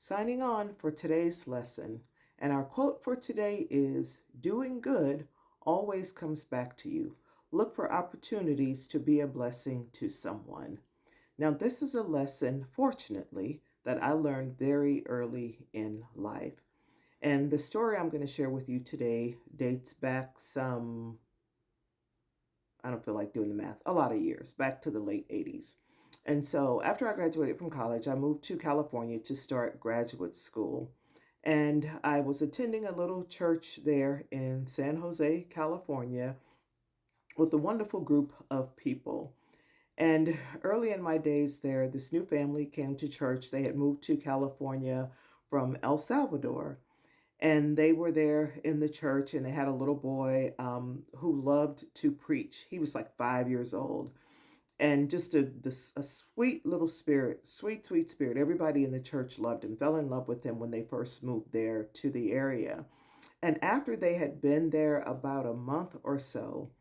Signing on for today's lesson. And our quote for today is doing good always comes back to you. Look for opportunities to be a blessing to someone. Now, this is a lesson, fortunately, that I learned very early in life. And the story I'm going to share with you today dates back I don't feel like doing the math, a lot of years, back to the late 80s. And so after I graduated from college, I moved to California to start graduate school. And I was attending a little church there in San Jose, California, with a wonderful group of people. And early in my days there, this new family came to church. They had moved to California from El Salvador. And they were there in the church, and they had a little boy who loved to preach. He was like 5 years old, and just a sweet little spirit, sweet, sweet spirit. Everybody in the church loved him, fell in love with him when they first moved there to the area. And after they had been there about a month or so,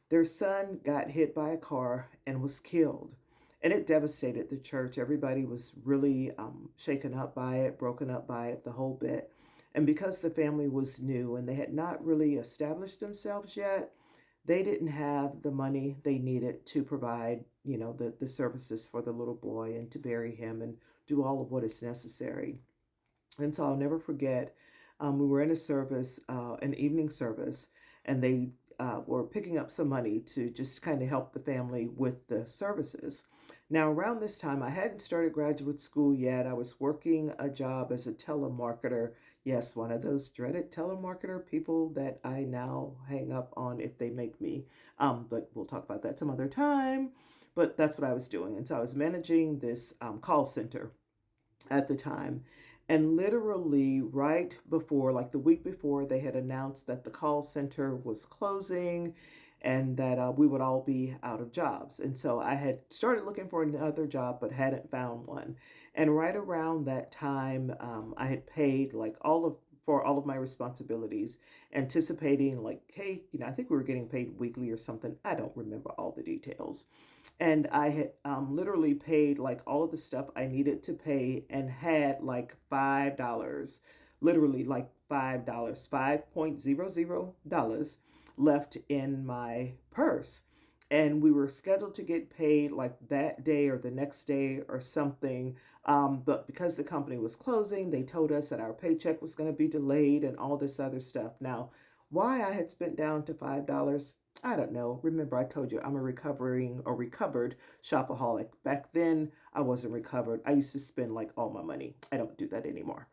their son got hit by a car and was killed. And it devastated the church. Everybody was really shaken up by it, broken up by it, the whole bit. And because the family was new and they had not really established themselves yet, they didn't have the money they needed to provide, the services for the little boy and to bury him and do all of what is necessary. And so I'll never forget, we were in a service, an evening service, and they were picking up some money to just kind of help the family with the services. Now, around this time, I hadn't started graduate school yet. I was working a job as a telemarketer. Yes, one of those dreaded telemarketer people that I now hang up on if they make me. But we'll talk about that some other time. But that's what I was doing. And so I was managing this call center at the time. And literally, right before, like the week before, they had announced that the call center was closing and that we would all be out of jobs. And so I had started looking for another job, but hadn't found one. And right around that time, I had paid like for all of my responsibilities, anticipating like, hey, I think we were getting paid weekly or something. I don't remember all the details. And I had literally paid like all of the stuff I needed to pay and had like $5, literally like $5, $5.00 left in my purse. And we were scheduled to get paid like that day or the next day or something. But because the company was closing, they told us that our paycheck was going to be delayed and all this other stuff. Now, why I had spent down to $5, I don't know. Remember, I told you I'm a recovering or recovered shopaholic. Back then, I wasn't recovered. I used to spend like all my money. I don't do that anymore.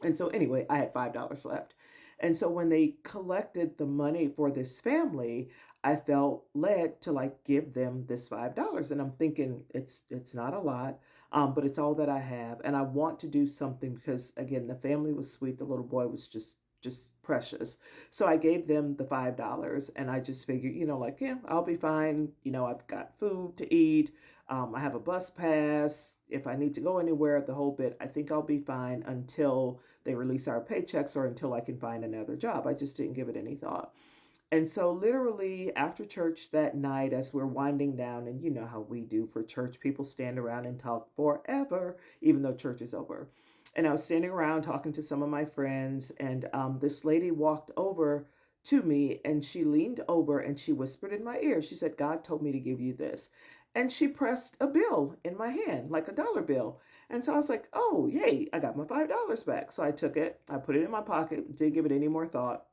And so, anyway, I had $5 left. And so, when they collected the money for this family, I felt led to like give them this $5. And I'm thinking it's not a lot, but it's all that I have. And I want to do something because, again, the family was sweet. The little boy was just precious. So I gave them the $5 and I just figured, like, yeah, I'll be fine. I've got food to eat. I have a bus pass. If I need to go anywhere, the whole bit, I think I'll be fine until they release our paychecks or until I can find another job. I just didn't give it any thought. And so, literally, after church that night, as we're winding down, and you know how we do for church, people stand around and talk forever, even though church is over. And I was standing around talking to some of my friends, and this lady walked over to me and she leaned over and she whispered in my ear. She said, God told me to give you this. And she pressed a bill in my hand, like a dollar bill. And so I was like, oh, yay, I got my $5 back. So I took it, I put it in my pocket, didn't give it any more thought,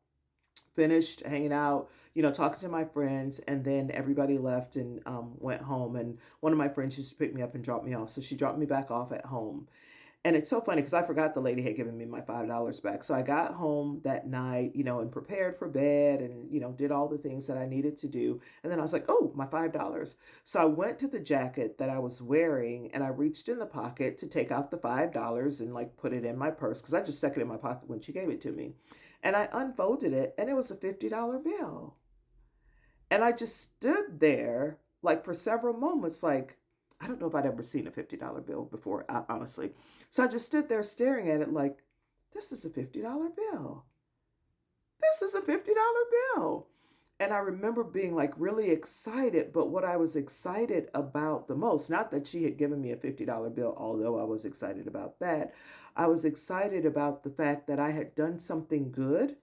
finished hanging out, talking to my friends, and then everybody left and went home. And one of my friends used to pick me up and drop me off. So she dropped me back off at home. And it's so funny because I forgot the lady had given me my $5 back. So I got home that night, and prepared for bed and, did all the things that I needed to do. And then I was like, oh, my $5. So I went to the jacket that I was wearing and I reached in the pocket to take out the $5 and like put it in my purse because I just stuck it in my pocket when she gave it to me. And I unfolded it and it was a $50 bill. And I just stood there like for several moments, like, I don't know if I'd ever seen a $50 bill before, honestly. So I just stood there staring at it like, this is a $50 bill. This is a $50 bill. And I remember being like really excited, but what I was excited about the most, not that she had given me a $50 bill, although I was excited about that, I was excited about the fact that I had done something good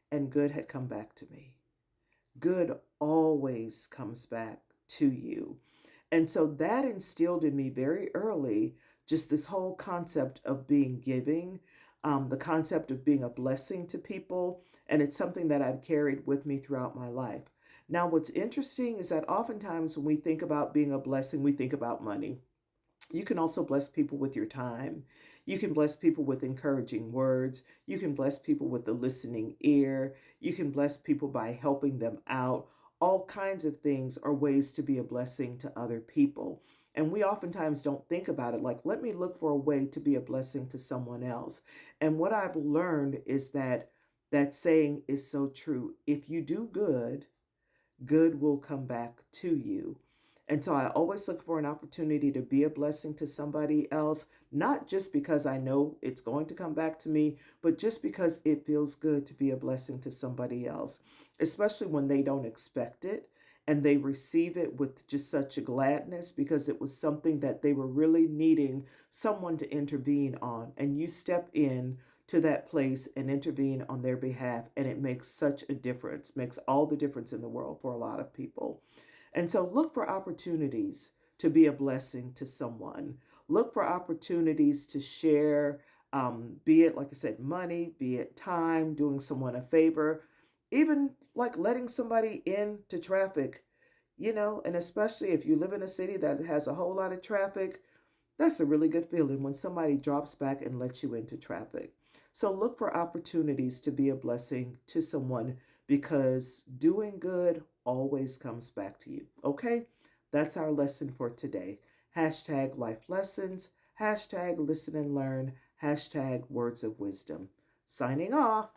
and good had come back to me. Good always comes back to you. And so that instilled in me very early just this whole concept of being giving, the concept of being a blessing to people. And it's something that I've carried with me throughout my life. Now, what's interesting is that oftentimes when we think about being a blessing, we think about money. You can also bless people with your time. You can bless people with encouraging words. You can bless people with the listening ear. You can bless people by helping them out. All kinds of things are ways to be a blessing to other people. And we oftentimes don't think about it like, let me look for a way to be a blessing to someone else. And what I've learned is that that saying is so true. If you do good, good will come back to you. And so I always look for an opportunity to be a blessing to somebody else, not just because I know it's going to come back to me, but just because it feels good to be a blessing to somebody else, especially when they don't expect it and they receive it with just such a gladness because it was something that they were really needing someone to intervene on. And you step in to that place and intervene on their behalf. And it makes such a difference, makes all the difference in the world for a lot of people. And so look for opportunities to be a blessing to someone. Look for opportunities to share, be it, like I said, money, be it time, doing someone a favor, even like letting somebody into traffic, and especially if you live in a city that has a whole lot of traffic, that's a really good feeling when somebody drops back and lets you into traffic. So look for opportunities to be a blessing to someone because doing good always comes back to you. Okay? That's our lesson for today. Hashtag life lessons, hashtag listen and learn, hashtag words of wisdom. Signing off.